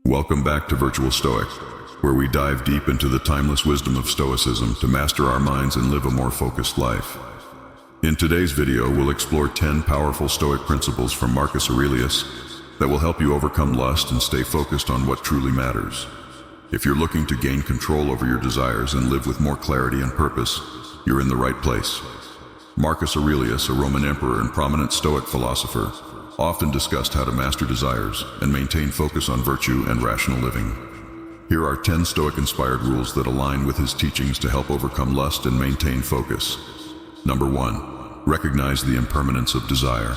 Welcome back to Virtual Stoic, where we dive deep into the timeless wisdom of Stoicism to master our minds and live a more focused life. In today's video, we'll explore 10 powerful Stoic principles from Marcus Aurelius that will help you overcome lust and stay focused on what truly matters. If you're looking to gain control over your desires and live with more clarity and purpose, you're in the right place. Marcus Aurelius, a Roman emperor and prominent Stoic philosopher, often discussed how to master desires and maintain focus on virtue and rational living. Here are 10 Stoic-inspired rules that align with his teachings to help overcome lust and maintain focus. Number 1. Recognize the impermanence of desire.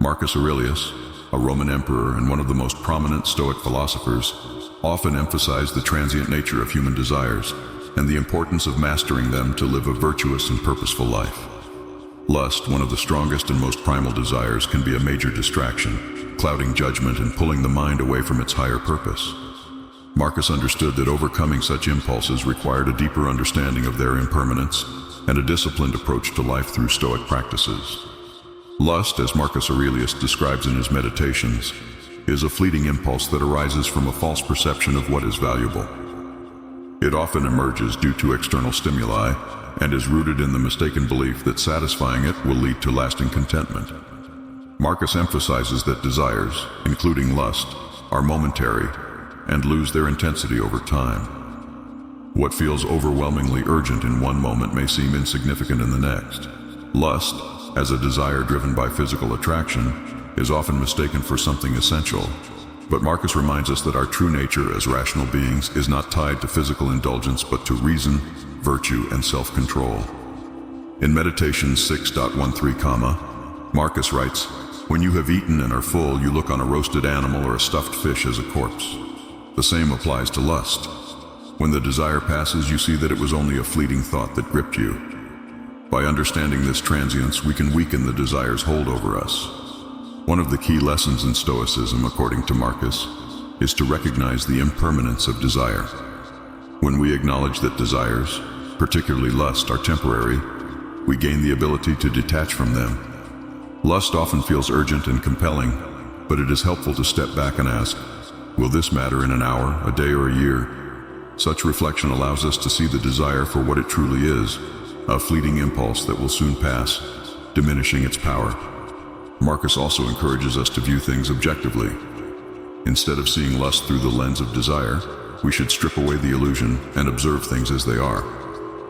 Marcus Aurelius, a Roman emperor and one of the most prominent Stoic philosophers, often emphasized the transient nature of human desires and the importance of mastering them to live a virtuous and purposeful life. Lust, one of the strongest and most primal desires, can be a major distraction, clouding judgment and pulling the mind away from its higher purpose. Marcus understood that overcoming such impulses required a deeper understanding of their impermanence and a disciplined approach to life through Stoic practices. Lust, as Marcus Aurelius describes in his Meditations, is a fleeting impulse that arises from a false perception of what is valuable. It often emerges due to external stimuli and is rooted in the mistaken belief that satisfying it will lead to lasting contentment. Marcus emphasizes that desires, including lust, are momentary and lose their intensity over time. What feels overwhelmingly urgent in one moment may seem insignificant in the next. Lust, as a desire driven by physical attraction, is often mistaken for something essential. But Marcus reminds us that our true nature as rational beings is not tied to physical indulgence but to reason, virtue, and self-control. In Meditations 6.13, Marcus writes, "When you have eaten and are full, you look on a roasted animal or a stuffed fish as a corpse." The same applies to lust. When the desire passes, you see that it was only a fleeting thought that gripped you. By understanding this transience, we can weaken the desire's hold over us. One of the key lessons in Stoicism, according to Marcus, is to recognize the impermanence of desire. When we acknowledge that desires, particularly lust, are temporary, we gain the ability to detach from them. Lust often feels urgent and compelling, but it is helpful to step back and ask, will this matter in an hour, a day, or a year? Such reflection allows us to see the desire for what it truly is, a fleeting impulse that will soon pass, diminishing its power. Marcus also encourages us to view things objectively. Instead of seeing lust through the lens of desire, we should strip away the illusion and observe things as they are.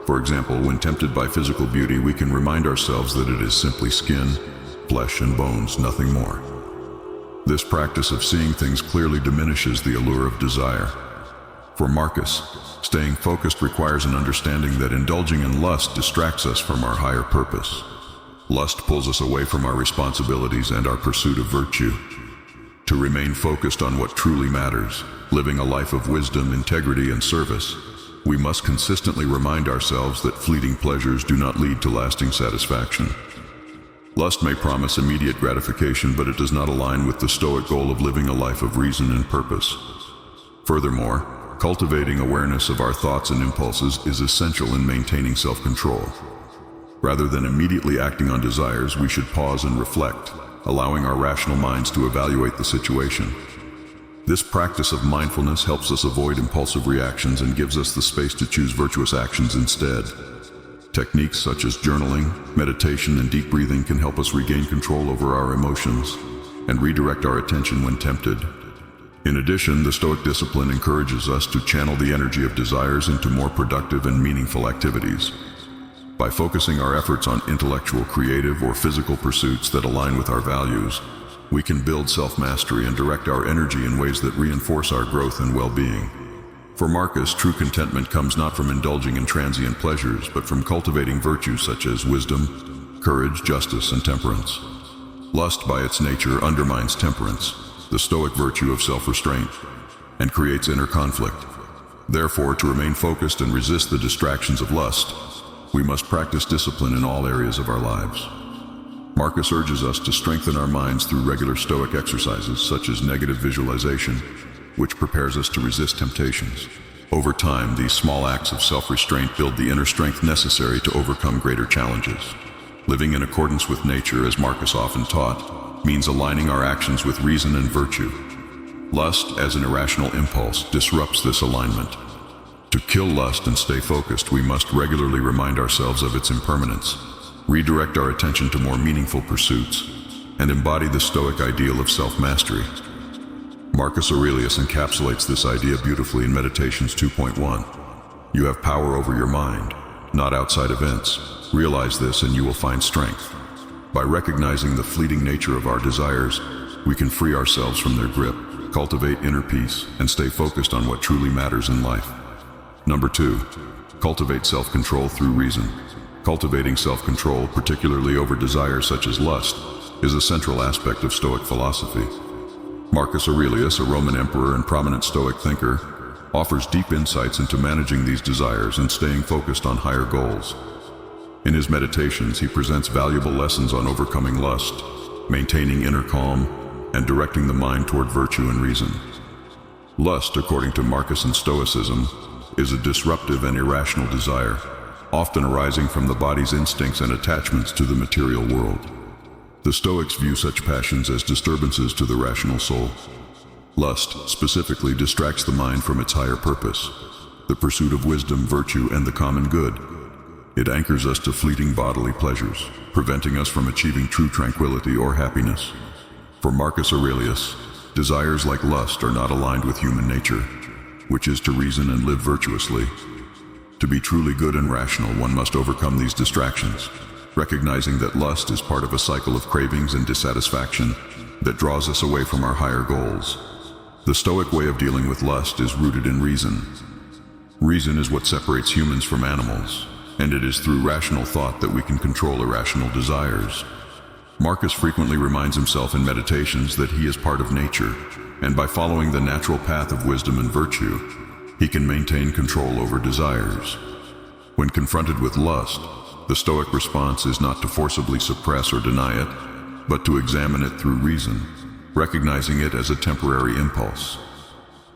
For example, when tempted by physical beauty, we can remind ourselves that it is simply skin, flesh, and bones, nothing more. This practice of seeing things clearly diminishes the allure of desire. For Marcus, staying focused requires an understanding that indulging in lust distracts us from our higher purpose. Lust pulls us away from our responsibilities and our pursuit of virtue. To remain focused on what truly matters, living a life of wisdom, integrity, and service, we must consistently remind ourselves that fleeting pleasures do not lead to lasting satisfaction. Lust may promise immediate gratification, but it does not align with the Stoic goal of living a life of reason and purpose. Furthermore, cultivating awareness of our thoughts and impulses is essential in maintaining self-control. Rather than immediately acting on desires, we should pause and reflect, allowing our rational minds to evaluate the situation. This practice of mindfulness helps us avoid impulsive reactions and gives us the space to choose virtuous actions instead. Techniques such as journaling, meditation, and deep breathing can help us regain control over our emotions and redirect our attention when tempted. In addition, the Stoic discipline encourages us to channel the energy of desires into more productive and meaningful activities. By focusing our efforts on intellectual, creative, or physical pursuits that align with our values, we can build self-mastery and direct our energy in ways that reinforce our growth and well-being. For Marcus, true contentment comes not from indulging in transient pleasures, but from cultivating virtues such as wisdom, courage, justice, and temperance. Lust, by its nature, undermines temperance, the Stoic virtue of self-restraint, and creates inner conflict. Therefore, to remain focused and resist the distractions of lust, we must practice discipline in all areas of our lives. Marcus urges us to strengthen our minds through regular Stoic exercises such as negative visualization, which prepares us to resist temptations. Over time, these small acts of self-restraint build the inner strength necessary to overcome greater challenges. Living in accordance with nature, as Marcus often taught, means aligning our actions with reason and virtue. Lust, as an irrational impulse, disrupts this alignment. To kill lust and stay focused, we must regularly remind ourselves of its impermanence, redirect our attention to more meaningful pursuits, and embody the Stoic ideal of self-mastery. Marcus Aurelius encapsulates this idea beautifully in Meditations 2.1. You have power over your mind, not outside events. Realize this and you will find strength. By recognizing the fleeting nature of our desires, we can free ourselves from their grip, cultivate inner peace, and stay focused on what truly matters in life. Number 2, cultivate self-control through reason. Cultivating self-control, particularly over desires such as lust, is a central aspect of Stoic philosophy. Marcus Aurelius, a Roman emperor and prominent Stoic thinker, offers deep insights into managing these desires and staying focused on higher goals. In his meditations, he presents valuable lessons on overcoming lust, maintaining inner calm, and directing the mind toward virtue and reason. Lust, according to Marcus and Stoicism, is a disruptive and irrational desire, often arising from the body's instincts and attachments to the material world. The Stoics view such passions as disturbances to the rational soul. Lust, specifically, distracts the mind from its higher purpose, the pursuit of wisdom, virtue, and the common good. It anchors us to fleeting bodily pleasures, preventing us from achieving true tranquility or happiness. For Marcus Aurelius, desires like lust are not aligned with human nature, which is to reason and live virtuously. To be truly good and rational, one must overcome these distractions, recognizing that lust is part of a cycle of cravings and dissatisfaction that draws us away from our higher goals. The Stoic way of dealing with lust is rooted in reason. Reason is what separates humans from animals, and it is through rational thought that we can control irrational desires. Marcus frequently reminds himself in meditations that he is part of nature, and by following the natural path of wisdom and virtue, he can maintain control over desires. When confronted with lust, the Stoic response is not to forcibly suppress or deny it, but to examine it through reason, recognizing it as a temporary impulse.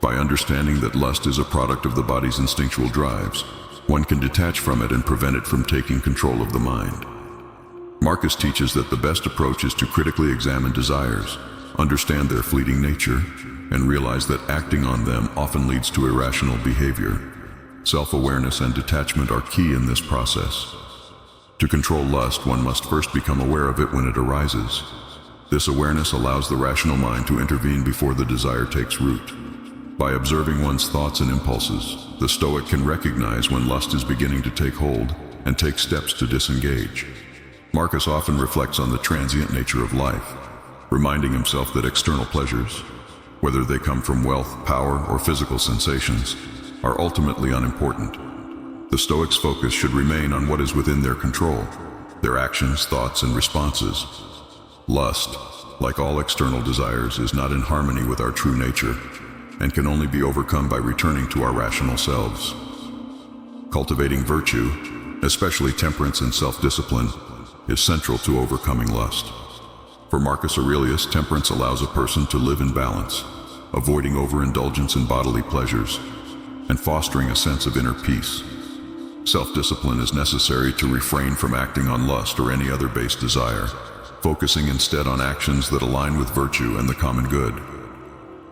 By understanding that lust is a product of the body's instinctual drives, one can detach from it and prevent it from taking control of the mind. Marcus teaches that the best approach is to critically examine desires, understand their fleeting nature, and realize that acting on them often leads to irrational behavior. Self-awareness and detachment are key in this process. To control lust, one must first become aware of it when it arises. This awareness allows the rational mind to intervene before the desire takes root. By observing one's thoughts and impulses, the Stoic can recognize when lust is beginning to take hold and take steps to disengage. Marcus often reflects on the transient nature of life, reminding himself that external pleasures, whether they come from wealth, power, or physical sensations, are ultimately unimportant. The Stoics' focus should remain on what is within their control, their actions, thoughts, and responses. Lust, like all external desires, is not in harmony with our true nature, and can only be overcome by returning to our rational selves. Cultivating virtue, especially temperance and self-discipline, is central to overcoming lust. For Marcus Aurelius, temperance allows a person to live in balance, avoiding overindulgence in bodily pleasures, and fostering a sense of inner peace. Self-discipline is necessary to refrain from acting on lust or any other base desire, focusing instead on actions that align with virtue and the common good.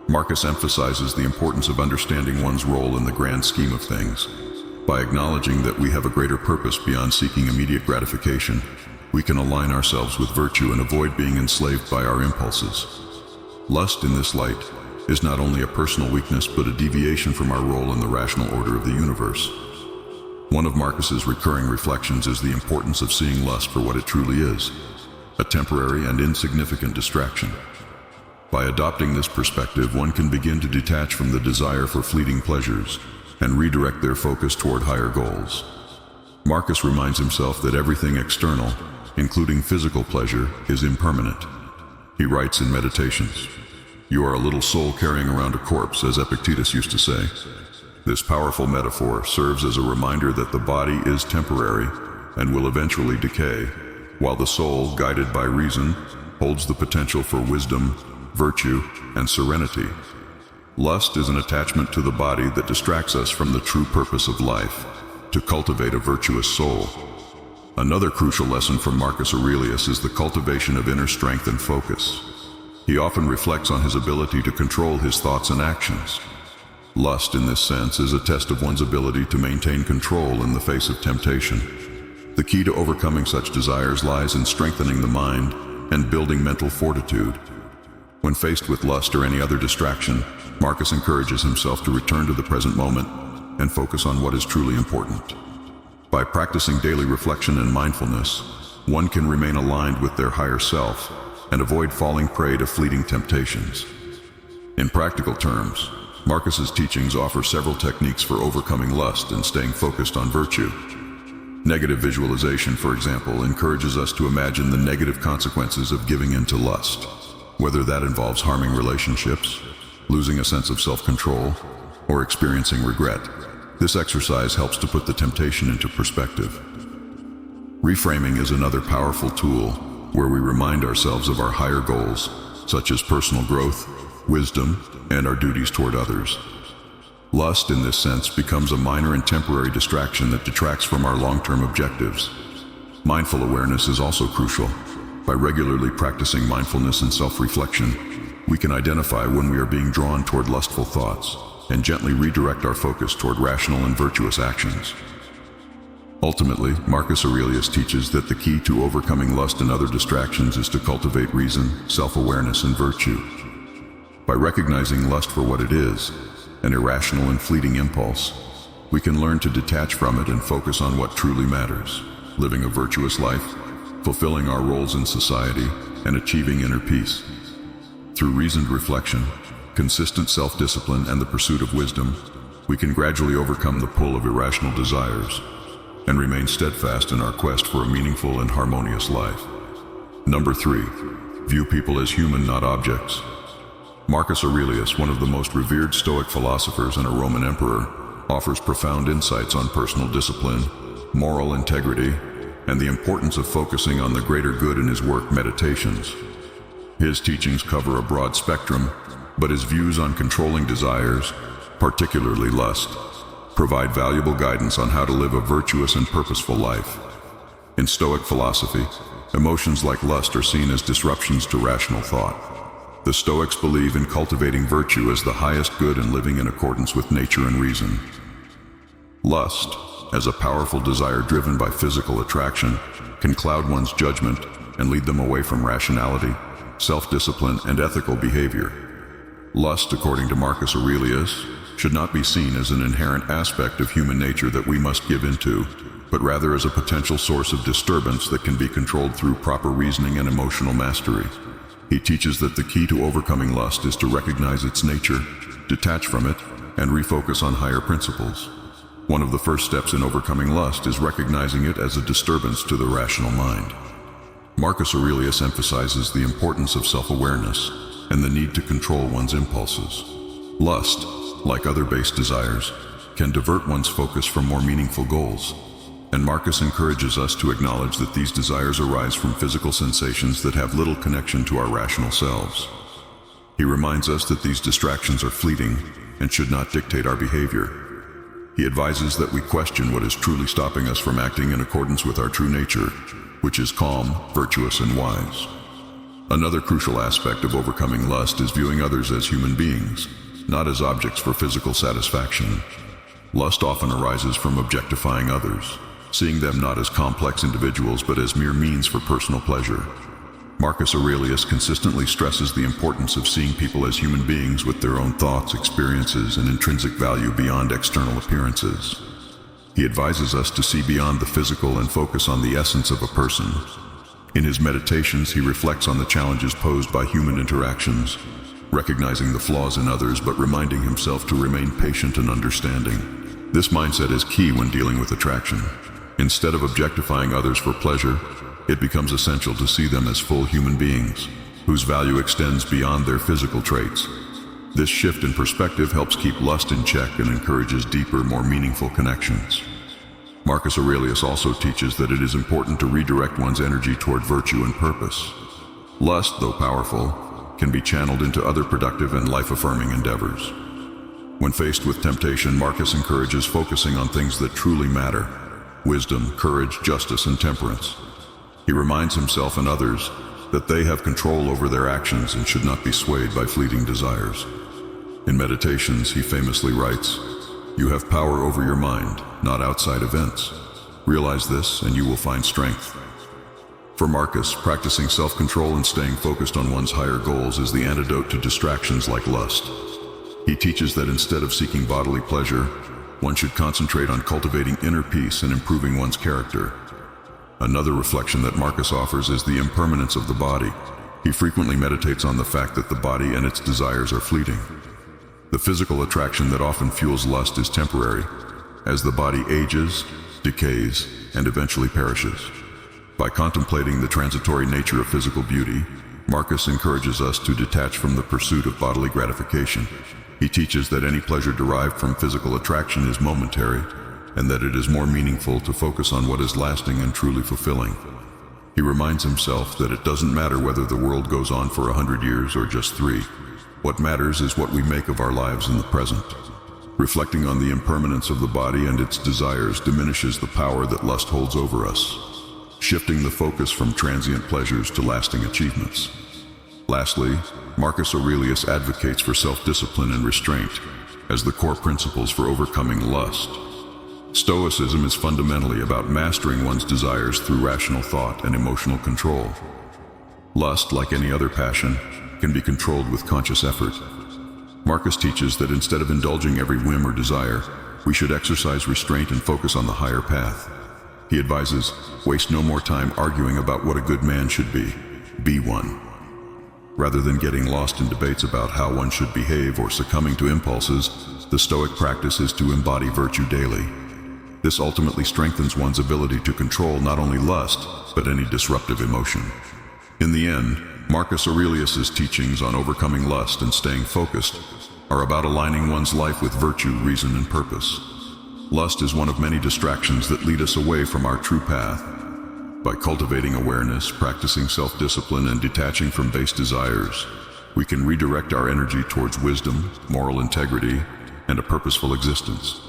Marcus emphasizes the importance of understanding one's role in the grand scheme of things. By acknowledging that we have a greater purpose beyond seeking immediate gratification, we can align ourselves with virtue and avoid being enslaved by our impulses. Lust, in this light, is not only a personal weakness but a deviation from our role in the rational order of the universe. One of Marcus's recurring reflections is the importance of seeing lust for what it truly is, a temporary and insignificant distraction. By adopting this perspective, one can begin to detach from the desire for fleeting pleasures and redirect their focus toward higher goals. Marcus reminds himself that everything external, including physical pleasure, is impermanent. He writes in Meditations, "You are a little soul carrying around a corpse," as Epictetus used to say. This powerful metaphor serves as a reminder that the body is temporary and will eventually decay, while the soul, guided by reason, holds the potential for wisdom, virtue, and serenity. Lust is an attachment to the body that distracts us from the true purpose of life, to cultivate a virtuous soul. Another crucial lesson from Marcus Aurelius is the cultivation of inner strength and focus. He often reflects on his ability to control his thoughts and actions. Lust, in this sense, is a test of one's ability to maintain control in the face of temptation. The key to overcoming such desires lies in strengthening the mind and building mental fortitude. When faced with lust or any other distraction, Marcus encourages himself to return to the present moment and focus on what is truly important. By practicing daily reflection and mindfulness, one can remain aligned with their higher self and avoid falling prey to fleeting temptations. In practical terms, Marcus's teachings offer several techniques for overcoming lust and staying focused on virtue. Negative visualization, for example, encourages us to imagine the negative consequences of giving in to lust, whether that involves harming relationships, losing a sense of self-control, or experiencing regret. This exercise helps to put the temptation into perspective. Reframing is another powerful tool where we remind ourselves of our higher goals, such as personal growth, wisdom, and our duties toward others. Lust, in this sense, becomes a minor and temporary distraction that detracts from our long-term objectives. Mindful awareness is also crucial. By regularly practicing mindfulness and self-reflection, we can identify when we are being drawn toward lustful thoughts and gently redirect our focus toward rational and virtuous actions. Ultimately, Marcus Aurelius teaches that the key to overcoming lust and other distractions is to cultivate reason, self-awareness, and virtue. By recognizing lust for what it is, an irrational and fleeting impulse, we can learn to detach from it and focus on what truly matters, living a virtuous life, fulfilling our roles in society, and achieving inner peace. Through reasoned reflection, consistent self-discipline, and the pursuit of wisdom, we can gradually overcome the pull of irrational desires and remain steadfast in our quest for a meaningful and harmonious life. Number 3. View people as human, not objects. Marcus Aurelius, one of the most revered Stoic philosophers and a Roman emperor, offers profound insights on personal discipline, moral integrity, and the importance of focusing on the greater good in his work, Meditations. His teachings cover a broad spectrum, but his views on controlling desires, particularly lust, provide valuable guidance on how to live a virtuous and purposeful life. In Stoic philosophy, emotions like lust are seen as disruptions to rational thought. The Stoics believe in cultivating virtue as the highest good and living in accordance with nature and reason. Lust, as a powerful desire driven by physical attraction, can cloud one's judgment and lead them away from rationality, self-discipline, and ethical behavior. Lust, according to Marcus Aurelius, should not be seen as an inherent aspect of human nature that we must give into, but rather as a potential source of disturbance that can be controlled through proper reasoning and emotional mastery. He teaches that the key to overcoming lust is to recognize its nature, detach from it, and refocus on higher principles. One of the first steps in overcoming lust is recognizing it as a disturbance to the rational mind. Marcus Aurelius emphasizes the importance of self-awareness and the need to control one's impulses. Lust, like other base desires, can divert one's focus from more meaningful goals, and Marcus encourages us to acknowledge that these desires arise from physical sensations that have little connection to our rational selves. He reminds us that these distractions are fleeting and should not dictate our behavior. He advises that we question what is truly stopping us from acting in accordance with our true nature, which is calm, virtuous, and wise. Another crucial aspect of overcoming lust is viewing others as human beings, not as objects for physical satisfaction. Lust often arises from objectifying others, seeing them not as complex individuals but as mere means for personal pleasure. Marcus Aurelius consistently stresses the importance of seeing people as human beings with their own thoughts, experiences, and intrinsic value beyond external appearances. He advises us to see beyond the physical and focus on the essence of a person. In his Meditations, he reflects on the challenges posed by human interactions, recognizing the flaws in others but reminding himself to remain patient and understanding. This mindset is key when dealing with attraction. Instead of objectifying others for pleasure, it becomes essential to see them as full human beings, whose value extends beyond their physical traits. This shift in perspective helps keep lust in check and encourages deeper, more meaningful connections. Marcus Aurelius also teaches that it is important to redirect one's energy toward virtue and purpose. Lust, though powerful, can be channeled into other productive and life-affirming endeavors. When faced with temptation, Marcus encourages focusing on things that truly matter: wisdom, courage, justice, and temperance. He reminds himself and others that they have control over their actions and should not be swayed by fleeting desires. In Meditations, he famously writes, "You have power over your mind, not outside events. Realize this and you will find strength." For Marcus, practicing self-control and staying focused on one's higher goals is the antidote to distractions like lust. He teaches that instead of seeking bodily pleasure, one should concentrate on cultivating inner peace and improving one's character. Another reflection that Marcus offers is the impermanence of the body. He frequently meditates on the fact that the body and its desires are fleeting. The physical attraction that often fuels lust is temporary, as the body ages, decays, and eventually perishes. By contemplating the transitory nature of physical beauty, Marcus encourages us to detach from the pursuit of bodily gratification. He teaches that any pleasure derived from physical attraction is momentary, and that it is more meaningful to focus on what is lasting and truly fulfilling. He reminds himself that it doesn't matter whether the world goes on for 100 years or just 3. What matters is what we make of our lives in the present. Reflecting on the impermanence of the body and its desires diminishes the power that lust holds over us, shifting the focus from transient pleasures to lasting achievements. Lastly, Marcus Aurelius advocates for self-discipline and restraint as the core principles for overcoming lust. Stoicism is fundamentally about mastering one's desires through rational thought and emotional control. Lust, like any other passion, can be controlled with conscious effort. Marcus teaches that instead of indulging every whim or desire, we should exercise restraint and focus on the higher path. He advises, waste no more time arguing about what a good man should be one. Rather than getting lost in debates about how one should behave or succumbing to impulses, the Stoic practice is to embody virtue daily. This ultimately strengthens one's ability to control not only lust, but any disruptive emotion. In the end, Marcus Aurelius's teachings on overcoming lust and staying focused are about aligning one's life with virtue, reason, and purpose. Lust is one of many distractions that lead us away from our true path. By cultivating awareness, practicing self-discipline, and detaching from base desires, we can redirect our energy towards wisdom, moral integrity, and a purposeful existence.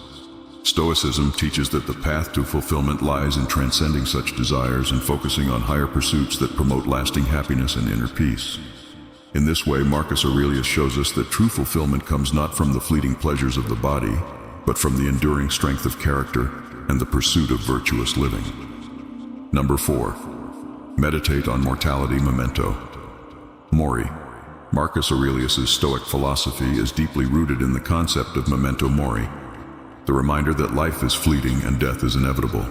Stoicism teaches that the path to fulfillment lies in transcending such desires and focusing on higher pursuits that promote lasting happiness and inner peace. In this way, Marcus Aurelius shows us that true fulfillment comes not from the fleeting pleasures of the body, but from the enduring strength of character and the pursuit of virtuous living. Number 4. Meditate on mortality. Memento Mori. Marcus Aurelius's Stoic philosophy is deeply rooted in the concept of memento mori, the reminder that life is fleeting and death is inevitable.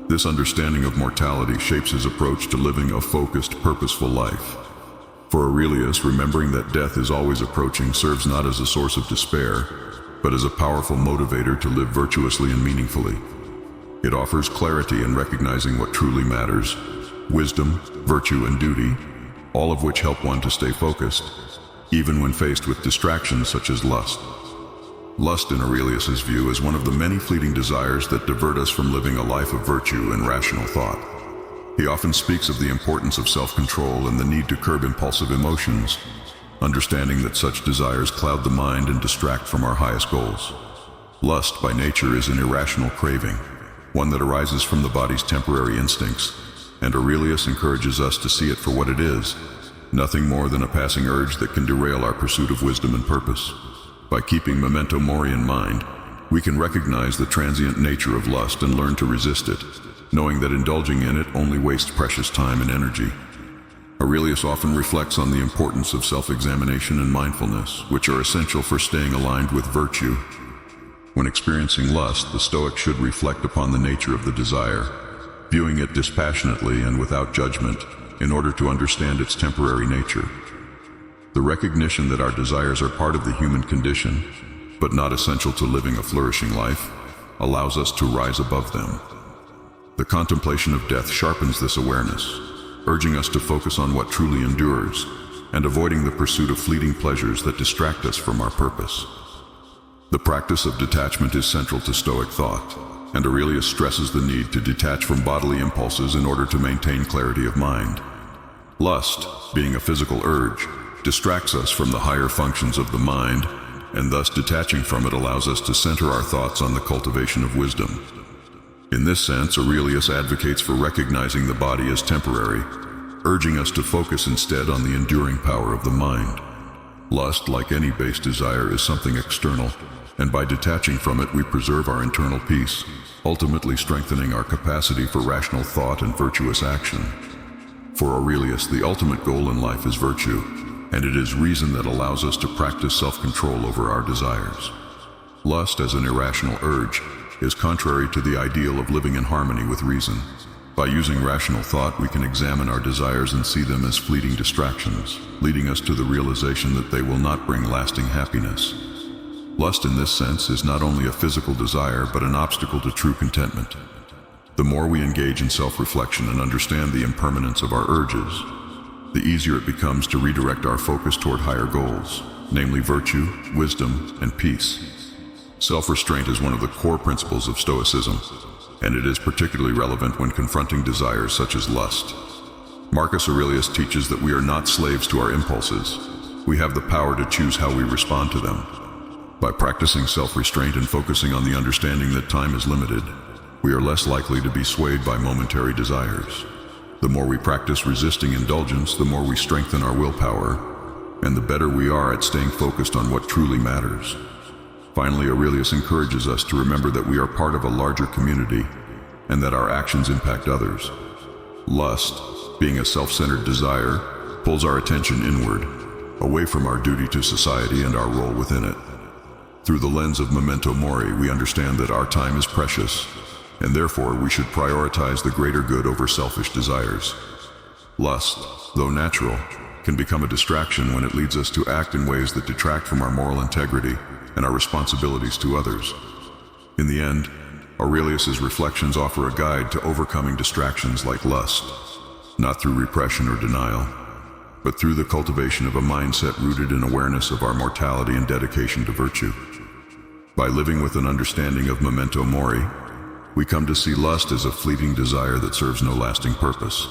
This understanding of mortality shapes his approach to living a focused, purposeful life. For Aurelius, remembering that death is always approaching serves not as a source of despair, but as a powerful motivator to live virtuously and meaningfully. It offers clarity in recognizing what truly matters, wisdom, virtue, and duty, all of which help one to stay focused, even when faced with distractions such as lust. Lust, in Aurelius's view, is one of the many fleeting desires that divert us from living a life of virtue and rational thought. He often speaks of the importance of self-control and the need to curb impulsive emotions, understanding that such desires cloud the mind and distract from our highest goals. Lust, by nature, is an irrational craving, one that arises from the body's temporary instincts, and Aurelius encourages us to see it for what it is, nothing more than a passing urge that can derail our pursuit of wisdom and purpose. By keeping memento mori in mind, we can recognize the transient nature of lust and learn to resist it, knowing that indulging in it only wastes precious time and energy. Aurelius often reflects on the importance of self-examination and mindfulness, which are essential for staying aligned with virtue. When experiencing lust, the Stoic should reflect upon the nature of the desire, viewing it dispassionately and without judgment, in order to understand its temporary nature. The recognition that our desires are part of the human condition, but not essential to living a flourishing life, allows us to rise above them. The contemplation of death sharpens this awareness, urging us to focus on what truly endures, and avoiding the pursuit of fleeting pleasures that distract us from our purpose. The practice of detachment is central to Stoic thought, and Aurelius stresses the need to detach from bodily impulses in order to maintain clarity of mind. Lust, being a physical urge, distracts us from the higher functions of the mind, and thus detaching from it allows us to center our thoughts on the cultivation of wisdom. In this sense, Aurelius advocates for recognizing the body as temporary, urging us to focus instead on the enduring power of the mind. Lust, like any base desire, is something external, and by detaching from it we preserve our internal peace, ultimately strengthening our capacity for rational thought and virtuous action. For Aurelius, the ultimate goal in life is virtue, and it is reason that allows us to practice self-control over our desires. Lust, as an irrational urge, is contrary to the ideal of living in harmony with reason. By using rational thought, we can examine our desires and see them as fleeting distractions, leading us to the realization that they will not bring lasting happiness. Lust in this sense is not only a physical desire, but an obstacle to true contentment. The more we engage in self-reflection and understand the impermanence of our urges, the easier it becomes to redirect our focus toward higher goals, namely virtue, wisdom, and peace. Self-restraint is one of the core principles of Stoicism, and it is particularly relevant when confronting desires such as lust. Marcus Aurelius teaches that we are not slaves to our impulses. We have the power to choose how we respond to them. By practicing self-restraint and focusing on the understanding that time is limited, we are less likely to be swayed by momentary desires. The more we practice resisting indulgence, the more we strengthen our willpower, and the better we are at staying focused on what truly matters. Finally, Aurelius encourages us to remember that we are part of a larger community and that our actions impact others. Lust, being a self-centered desire, pulls our attention inward, away from our duty to society and our role within it. Through the lens of Memento Mori, we understand that our time is precious, and therefore we should prioritize the greater good over selfish desires. Lust, though natural, can become a distraction when it leads us to act in ways that detract from our moral integrity and our responsibilities to others. In the end, Aurelius's reflections offer a guide to overcoming distractions like lust, not through repression or denial, but through the cultivation of a mindset rooted in awareness of our mortality and dedication to virtue. By living with an understanding of Memento Mori, we come to see lust as a fleeting desire that serves no lasting purpose,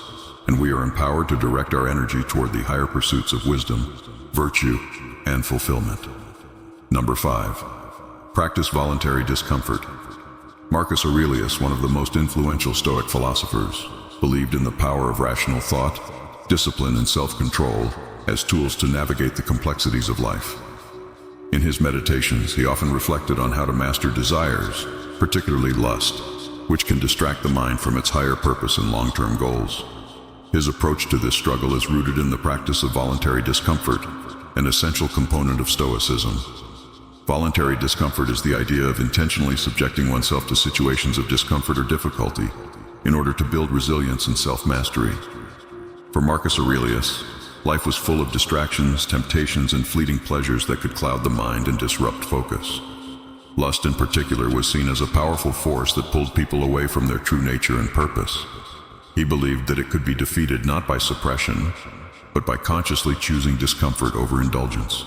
and we are empowered to direct our energy toward the higher pursuits of wisdom, virtue, and fulfillment. Number 5. Practice voluntary discomfort. Marcus Aurelius, one of the most influential Stoic philosophers, believed in the power of rational thought, discipline, and self-control as tools to navigate the complexities of life. In his meditations, he often reflected on how to master desires, particularly lust, which can distract the mind from its higher purpose and long-term goals. His approach to this struggle is rooted in the practice of voluntary discomfort, an essential component of Stoicism. Voluntary discomfort is the idea of intentionally subjecting oneself to situations of discomfort or difficulty in order to build resilience and self-mastery. For Marcus Aurelius, life was full of distractions, temptations, and fleeting pleasures that could cloud the mind and disrupt focus. Lust in particular was seen as a powerful force that pulled people away from their true nature and purpose. He believed that it could be defeated not by suppression, but by consciously choosing discomfort over indulgence.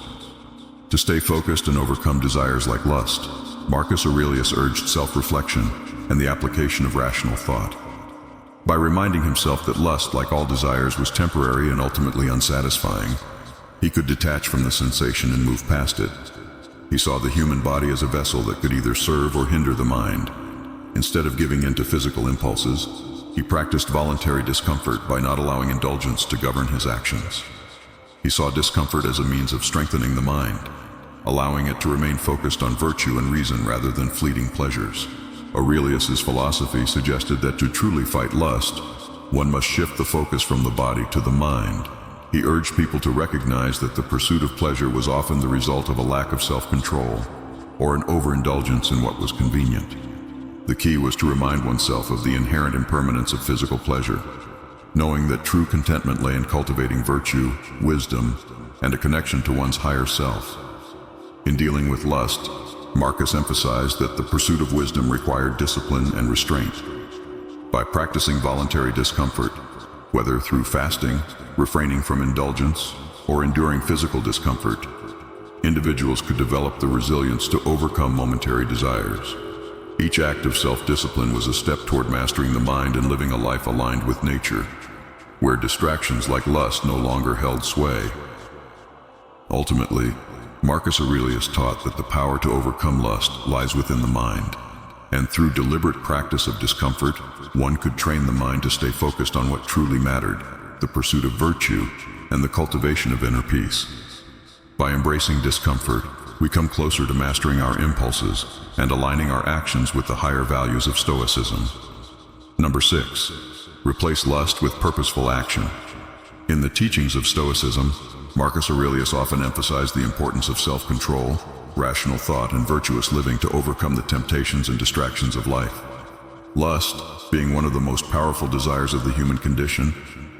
To stay focused and overcome desires like lust, Marcus Aurelius urged self-reflection and the application of rational thought. By reminding himself that lust, like all desires, was temporary and ultimately unsatisfying, he could detach from the sensation and move past it. He saw the human body as a vessel that could either serve or hinder the mind. Instead of giving in to physical impulses, he practiced voluntary discomfort by not allowing indulgence to govern his actions. He saw discomfort as a means of strengthening the mind, allowing it to remain focused on virtue and reason rather than fleeting pleasures. Aurelius's philosophy suggested that to truly fight lust, one must shift the focus from the body to the mind. He urged people to recognize that the pursuit of pleasure was often the result of a lack of self-control or an overindulgence in what was convenient. The key was to remind oneself of the inherent impermanence of physical pleasure, knowing that true contentment lay in cultivating virtue, wisdom, and a connection to one's higher self. In dealing with lust, Marcus emphasized that the pursuit of wisdom required discipline and restraint. By practicing voluntary discomfort, whether through fasting, refraining from indulgence, or enduring physical discomfort, individuals could develop the resilience to overcome momentary desires. Each act of self-discipline was a step toward mastering the mind and living a life aligned with nature, where distractions like lust no longer held sway. Ultimately, Marcus Aurelius taught that the power to overcome lust lies within the mind, and through deliberate practice of discomfort, one could train the mind to stay focused on what truly mattered, the pursuit of virtue, and the cultivation of inner peace. By embracing discomfort, we come closer to mastering our impulses and aligning our actions with the higher values of Stoicism. Number 6. Replace lust with purposeful action. In the teachings of Stoicism, Marcus Aurelius often emphasized the importance of self-control, rational thought, and virtuous living to overcome the temptations and distractions of life. Lust, being one of the most powerful desires of the human condition,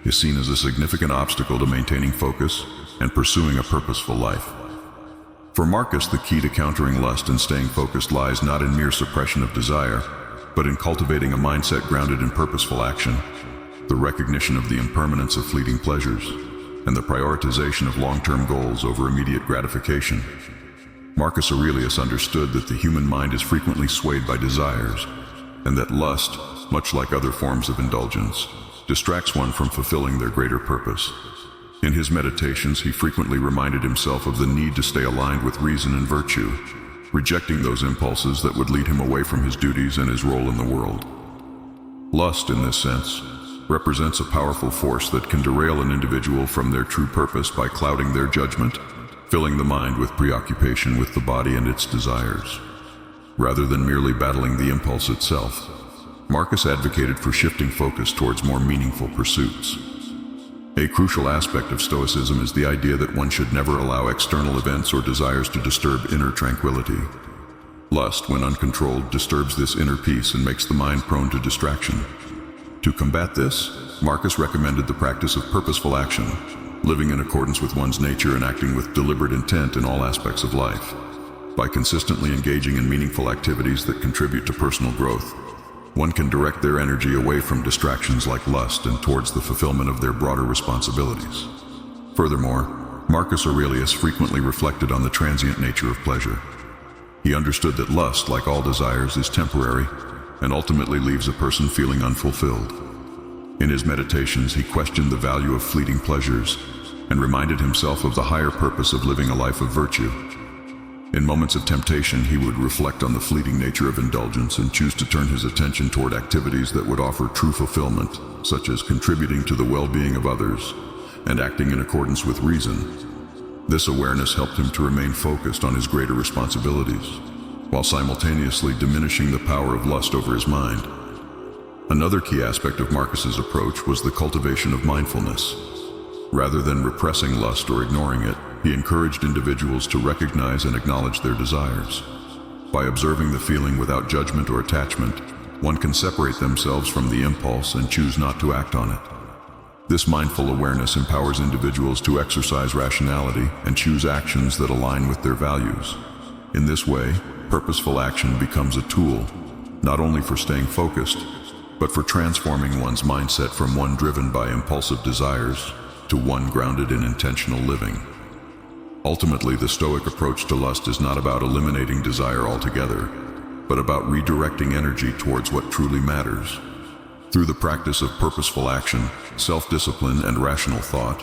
is seen as a significant obstacle to maintaining focus and pursuing a purposeful life. For Marcus, the key to countering lust and staying focused lies not in mere suppression of desire, but in cultivating a mindset grounded in purposeful action, the recognition of the impermanence of fleeting pleasures, and the prioritization of long-term goals over immediate gratification. Marcus Aurelius understood that the human mind is frequently swayed by desires, and that lust, much like other forms of indulgence, distracts one from fulfilling their greater purpose. In his meditations, he frequently reminded himself of the need to stay aligned with reason and virtue, rejecting those impulses that would lead him away from his duties and his role in the world. Lust, in this sense, represents a powerful force that can derail an individual from their true purpose by clouding their judgment, filling the mind with preoccupation with the body and its desires. Rather than merely battling the impulse itself, Marcus advocated for shifting focus towards more meaningful pursuits. A crucial aspect of Stoicism is the idea that one should never allow external events or desires to disturb inner tranquility. Lust, when uncontrolled, disturbs this inner peace and makes the mind prone to distraction. To combat this, Marcus recommended the practice of purposeful action, living in accordance with one's nature and acting with deliberate intent in all aspects of life. By consistently engaging in meaningful activities that contribute to personal growth, one can direct their energy away from distractions like lust and towards the fulfillment of their broader responsibilities. Furthermore, Marcus Aurelius frequently reflected on the transient nature of pleasure. He understood that lust, like all desires, is temporary and ultimately leaves a person feeling unfulfilled. In his meditations, he questioned the value of fleeting pleasures and reminded himself of the higher purpose of living a life of virtue. In moments of temptation, he would reflect on the fleeting nature of indulgence and choose to turn his attention toward activities that would offer true fulfillment, such as contributing to the well-being of others and acting in accordance with reason. This awareness helped him to remain focused on his greater responsibilities, while simultaneously diminishing the power of lust over his mind. Another key aspect of Marcus's approach was the cultivation of mindfulness. Rather than repressing lust or ignoring it, he encouraged individuals to recognize and acknowledge their desires. By observing the feeling without judgment or attachment, one can separate themselves from the impulse and choose not to act on it. This mindful awareness empowers individuals to exercise rationality and choose actions that align with their values. In this way, purposeful action becomes a tool, not only for staying focused, but for transforming one's mindset from one driven by impulsive desires to one grounded in intentional living. Ultimately, the Stoic approach to lust is not about eliminating desire altogether, but about redirecting energy towards what truly matters. Through the practice of purposeful action, self-discipline, and rational thought,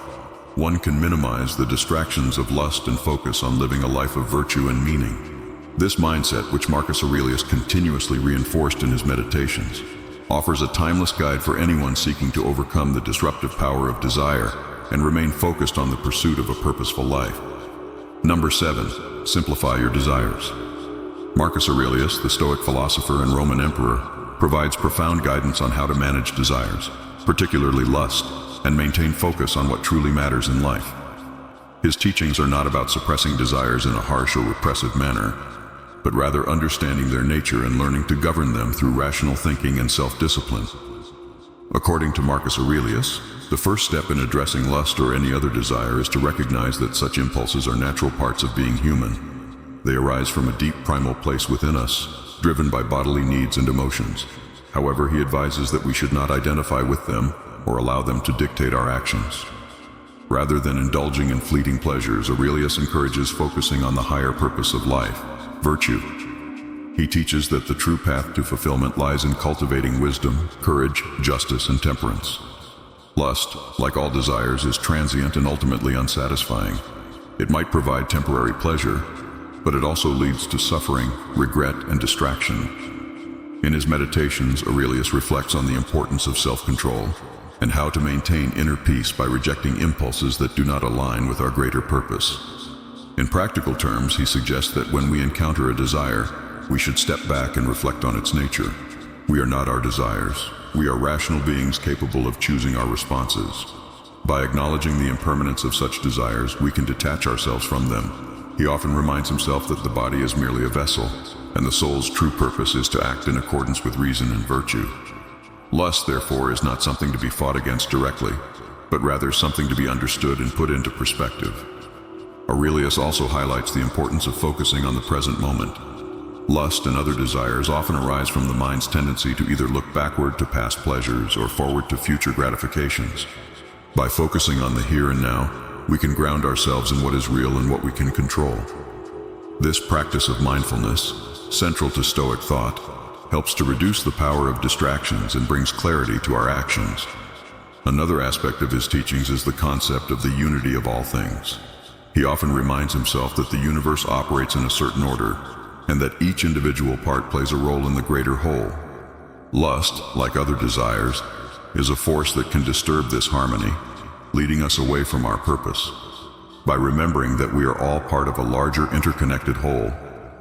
one can minimize the distractions of lust and focus on living a life of virtue and meaning. This mindset, which Marcus Aurelius continuously reinforced in his meditations, offers a timeless guide for anyone seeking to overcome the disruptive power of desire and remain focused on the pursuit of a purposeful life. Number 7. Simplify your desires. Marcus Aurelius, the Stoic philosopher and Roman emperor, provides profound guidance on how to manage desires, particularly lust, and maintain focus on what truly matters in life. His teachings are not about suppressing desires in a harsh or repressive manner, but rather understanding their nature and learning to govern them through rational thinking and self-discipline. According to Marcus Aurelius, the first step in addressing lust or any other desire is to recognize that such impulses are natural parts of being human. They arise from a deep primal place within us, driven by bodily needs and emotions. However, he advises that we should not identify with them or allow them to dictate our actions. Rather than indulging in fleeting pleasures, Aurelius encourages focusing on the higher purpose of life, virtue. He teaches that the true path to fulfillment lies in cultivating wisdom, courage, justice, and temperance. Lust, like all desires, is transient and ultimately unsatisfying. It might provide temporary pleasure, but it also leads to suffering, regret, and distraction. In his meditations, Aurelius reflects on the importance of self-control, and how to maintain inner peace by rejecting impulses that do not align with our greater purpose. In practical terms, he suggests that when we encounter a desire, we should step back and reflect on its nature. We are not our desires. We are rational beings capable of choosing our responses. By acknowledging the impermanence of such desires, we can detach ourselves from them. He often reminds himself that the body is merely a vessel, and the soul's true purpose is to act in accordance with reason and virtue. Lust, therefore, is not something to be fought against directly, but rather something to be understood and put into perspective. Aurelius also highlights the importance of focusing on the present moment. Lust and other desires often arise from the mind's tendency to either look backward to past pleasures or forward to future gratifications. By focusing on the here and now, we can ground ourselves in what is real and what we can control. This practice of mindfulness, central to Stoic thought, helps to reduce the power of distractions and brings clarity to our actions. Another aspect of his teachings is the concept of the unity of all things. He often reminds himself that the universe operates in a certain order, and that each individual part plays a role in the greater whole. Lust, like other desires, is a force that can disturb this harmony, leading us away from our purpose. By remembering that we are all part of a larger interconnected whole,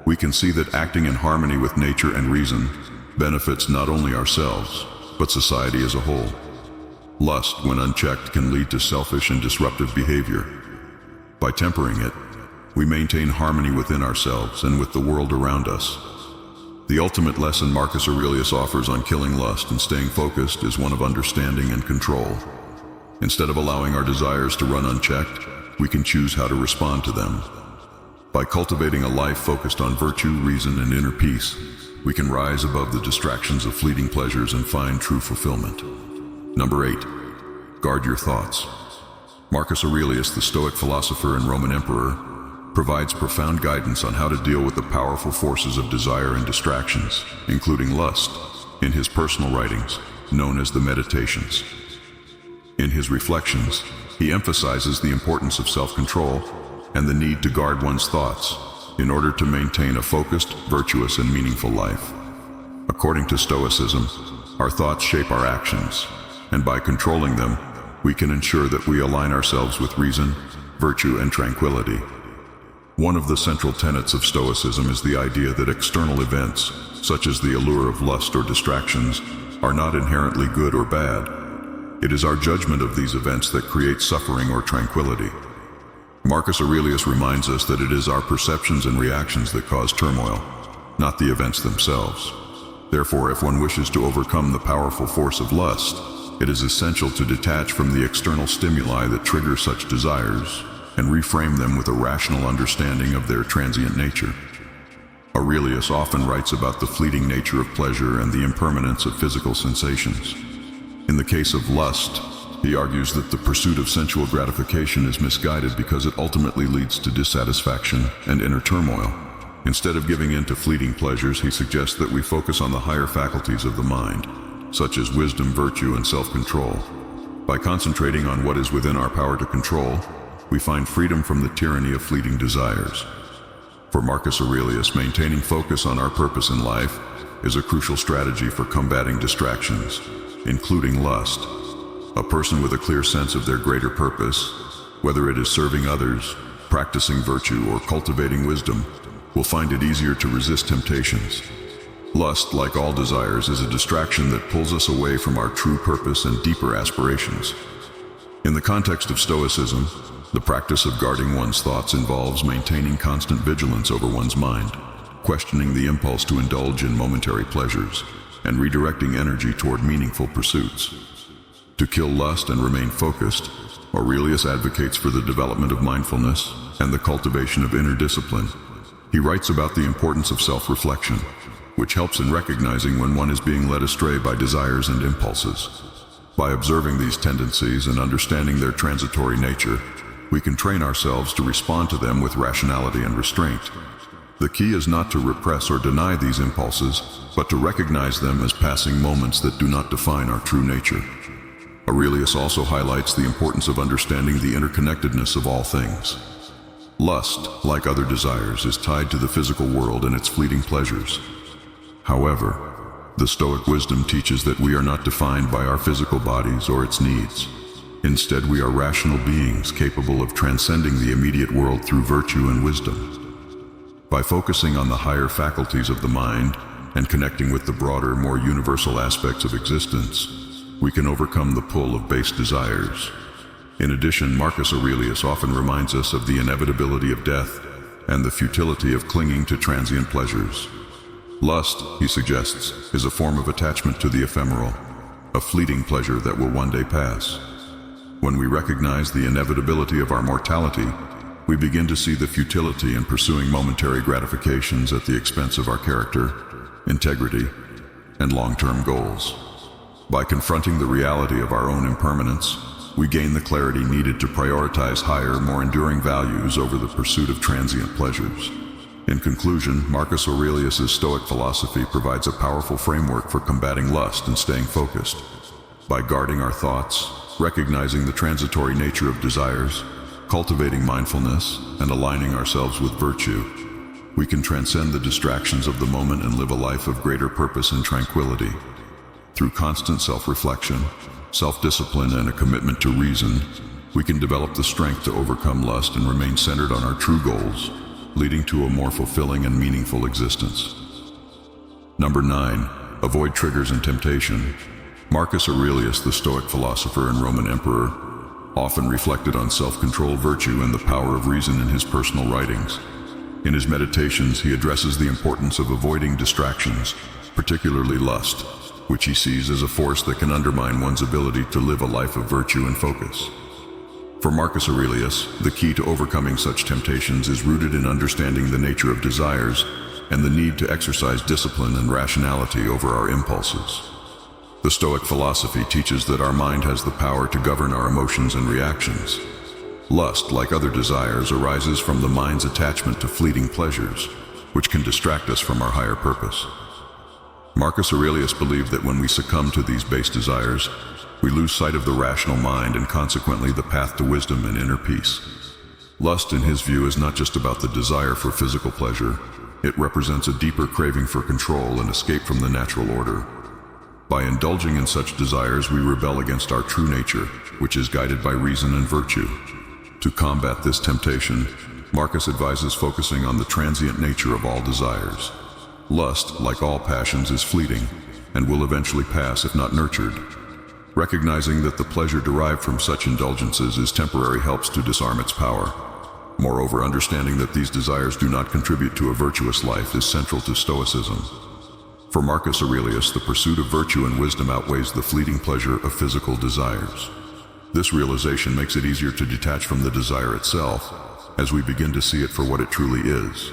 we can see that acting in harmony with nature and reason benefits not only ourselves, but society as a whole. Lust, when unchecked, can lead to selfish and disruptive behavior. By tempering it, we maintain harmony within ourselves and with the world around us. The ultimate lesson Marcus Aurelius offers on killing lust and staying focused is one of understanding and control. Instead of allowing our desires to run unchecked, we can choose how to respond to them. By cultivating a life focused on virtue, reason, and inner peace, we can rise above the distractions of fleeting pleasures and find true fulfillment. Number 8. Guard your thoughts. Marcus Aurelius, the Stoic philosopher and Roman emperor, provides profound guidance on how to deal with the powerful forces of desire and distractions, including lust, in his personal writings, known as the Meditations. In his reflections, he emphasizes the importance of self-control and the need to guard one's thoughts in order to maintain a focused, virtuous, and meaningful life. According to Stoicism, our thoughts shape our actions, and by controlling them, we can ensure that we align ourselves with reason, virtue, and tranquility. One of the central tenets of Stoicism is the idea that external events, such as the allure of lust or distractions, are not inherently good or bad. It is our judgment of these events that creates suffering or tranquility. Marcus Aurelius reminds us that it is our perceptions and reactions that cause turmoil, not the events themselves. Therefore, if one wishes to overcome the powerful force of lust, it is essential to detach from the external stimuli that trigger such desires and reframe them with a rational understanding of their transient nature. Aurelius often writes about the fleeting nature of pleasure and the impermanence of physical sensations. In the case of lust, he argues that the pursuit of sensual gratification is misguided because it ultimately leads to dissatisfaction and inner turmoil. Instead of giving in to fleeting pleasures, he suggests that we focus on the higher faculties of the mind, such as wisdom, virtue, and self-control. By concentrating on what is within our power to control, we find freedom from the tyranny of fleeting desires. For Marcus Aurelius, maintaining focus on our purpose in life is a crucial strategy for combating distractions, including lust. A person with a clear sense of their greater purpose, whether it is serving others, practicing virtue, or cultivating wisdom, will find it easier to resist temptations. Lust, like all desires, is a distraction that pulls us away from our true purpose and deeper aspirations. In the context of Stoicism, the practice of guarding one's thoughts involves maintaining constant vigilance over one's mind, questioning the impulse to indulge in momentary pleasures, and redirecting energy toward meaningful pursuits. To kill lust and remain focused, Aurelius advocates for the development of mindfulness and the cultivation of inner discipline. He writes about the importance of self-reflection, which helps in recognizing when one is being led astray by desires and impulses. By observing these tendencies and understanding their transitory nature, we can train ourselves to respond to them with rationality and restraint. The key is not to repress or deny these impulses, but to recognize them as passing moments that do not define our true nature. Aurelius also highlights the importance of understanding the interconnectedness of all things. Lust, like other desires, is tied to the physical world and its fleeting pleasures. However, The Stoic wisdom teaches that we are not defined by our physical bodies or its needs. Instead, we are rational beings capable of transcending the immediate world through virtue and wisdom. By focusing on the higher faculties of the mind and connecting with the broader, more universal aspects of existence, we can overcome the pull of base desires. In addition, Marcus Aurelius often reminds us of the inevitability of death and the futility of clinging to transient pleasures. Lust, he suggests, is a form of attachment to the ephemeral, a fleeting pleasure that will one day pass. When we recognize the inevitability of our mortality, we begin to see the futility in pursuing momentary gratifications at the expense of our character, integrity, and long-term goals. By confronting the reality of our own impermanence, we gain the clarity needed to prioritize higher, more enduring values over the pursuit of transient pleasures. In conclusion, Marcus Aurelius' Stoic philosophy provides a powerful framework for combating lust and staying focused. By guarding our thoughts, recognizing the transitory nature of desires, cultivating mindfulness, and aligning ourselves with virtue, we can transcend the distractions of the moment and live a life of greater purpose and tranquility. Through constant self-reflection, self-discipline, and a commitment to reason, we can develop the strength to overcome lust and remain centered on our true goals, leading to a more fulfilling and meaningful existence. Number 9. Avoid triggers and temptation. Marcus Aurelius, the Stoic philosopher and Roman emperor, often reflected on self-control, virtue, and the power of reason in his personal writings. In his meditations, he addresses the importance of avoiding distractions, particularly lust, which he sees as a force that can undermine one's ability to live a life of virtue and focus. For Marcus Aurelius, the key to overcoming such temptations is rooted in understanding the nature of desires and the need to exercise discipline and rationality over our impulses. The Stoic philosophy teaches that our mind has the power to govern our emotions and reactions. Lust, like other desires, arises from the mind's attachment to fleeting pleasures, which can distract us from our higher purpose. Marcus Aurelius believed that when we succumb to these base desires, we lose sight of the rational mind and consequently the path to wisdom and inner peace. Lust, in his view, is not just about the desire for physical pleasure. It represents a deeper craving for control and escape from the natural order. By indulging in such desires, we rebel against our true nature, which is guided by reason and virtue. To combat this temptation, Marcus advises focusing on the transient nature of all desires. Lust, like all passions, is fleeting and will eventually pass if not nurtured. Recognizing that the pleasure derived from such indulgences is temporary helps to disarm its power. Moreover, understanding that these desires do not contribute to a virtuous life is central to Stoicism. For Marcus Aurelius, the pursuit of virtue and wisdom outweighs the fleeting pleasure of physical desires. This realization makes it easier to detach from the desire itself, as we begin to see it for what it truly is: